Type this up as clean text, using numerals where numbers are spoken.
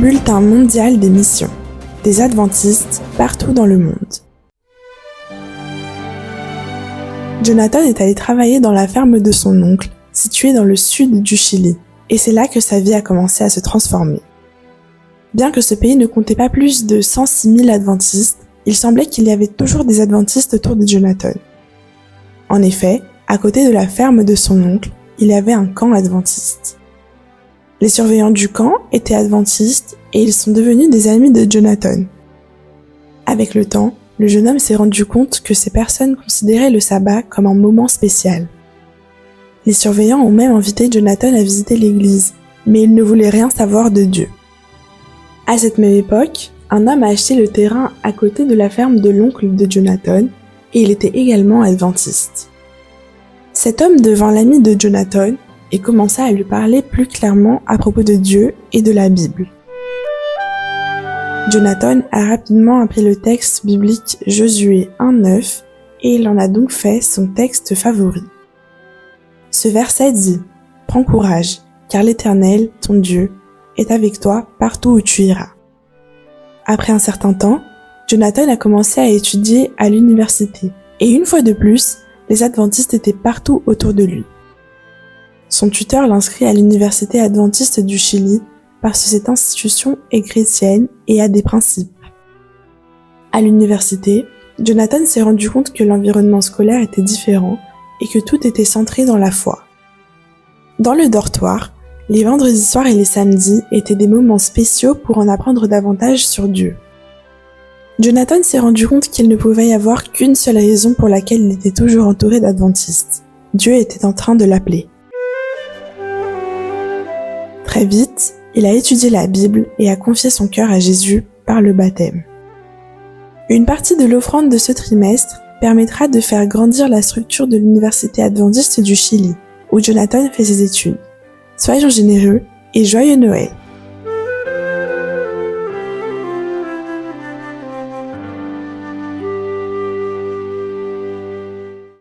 Bulletin mondial des missions, des adventistes partout dans le monde. Jonathan est allé travailler dans la ferme de son oncle, située dans le sud du Chili, et c'est là que sa vie a commencé à se transformer. Bien que ce pays ne comptait pas plus de 106 000 adventistes, il semblait qu'il y avait toujours des adventistes autour de Jonathan. En effet, à côté de la ferme de son oncle, il y avait un camp adventiste. Les surveillants du camp étaient adventistes et ils sont devenus des amis de Jonathan. Avec le temps, le jeune homme s'est rendu compte que ces personnes considéraient le sabbat comme un moment spécial. Les surveillants ont même invité Jonathan à visiter l'église, mais il ne voulait rien savoir de Dieu. À cette même époque, un homme a acheté le terrain à côté de la ferme de l'oncle de Jonathan et il était également adventiste. Cet homme devint l'ami de Jonathan et commença à lui parler plus clairement à propos de Dieu et de la Bible. Jonathan a rapidement appris le texte biblique Josué 1:9 et il en a donc fait son texte favori. Ce verset dit « Prends courage, car l'Éternel, ton Dieu, est avec toi partout où tu iras. » Après un certain temps, Jonathan a commencé à étudier à l'université et une fois de plus, les adventistes étaient partout autour de lui. Son tuteur l'inscrit à l'université adventiste du Chili parce que cette institution est chrétienne et a des principes. À l'université, Jonathan s'est rendu compte que l'environnement scolaire était différent et que tout était centré dans la foi. Dans le dortoir, les vendredis soirs et les samedis étaient des moments spéciaux pour en apprendre davantage sur Dieu. Jonathan s'est rendu compte qu'il ne pouvait y avoir qu'une seule raison pour laquelle il était toujours entouré d'adventistes. Dieu était en train de l'appeler. Très vite, il a étudié la Bible et a confié son cœur à Jésus par le baptême. Une partie de l'offrande de ce trimestre permettra de faire grandir la structure de l'université adventiste du Chili, où Jonathan fait ses études. Soyons généreux et joyeux Noël!